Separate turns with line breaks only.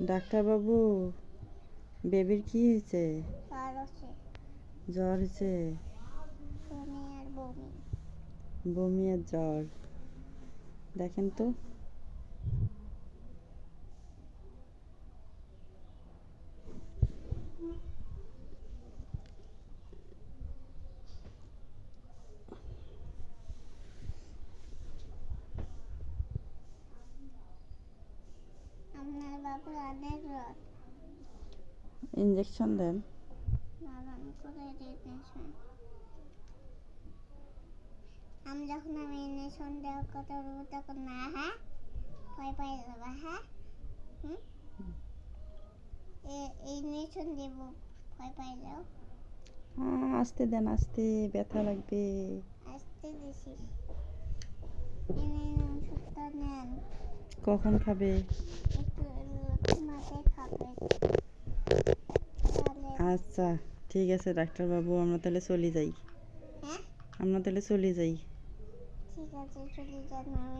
ডাক্তারবাবু, বেবির কি হয়েছে?
জ্বর হচ্ছে।
জ্বর হয়েছে?
বমি আর বমি।
বমি আর জ্বর। দেখেন তো।
আপনার বাবুর অনেক জ্বর।
ইঞ্জেকশন দেন।
বারণ করে দিয়েছেন। আমি ইঞ্জেকশন দেওয়ার কথা বলবো তখন না, হ্যাঁ ভয় পাই যাবা, হ্যাঁ ইঞ্জেকশন দেব, ভয় পাই যাও।
আস্তে দেন, আস্তে, ব্যথা লাগবে।
আসতে দিছি। ওষুধটা নেন।
কখন খাবে?
একটু ঘুমাতে খাবে।
আচ্ছা, ঠিক আছে ডাক্তারবাবু, আমরা তাহলে চলে যাই।
হ্যাঁ
আমরা তাহলে চলে যাই।
ঠিক আছে, চলে যান। আমি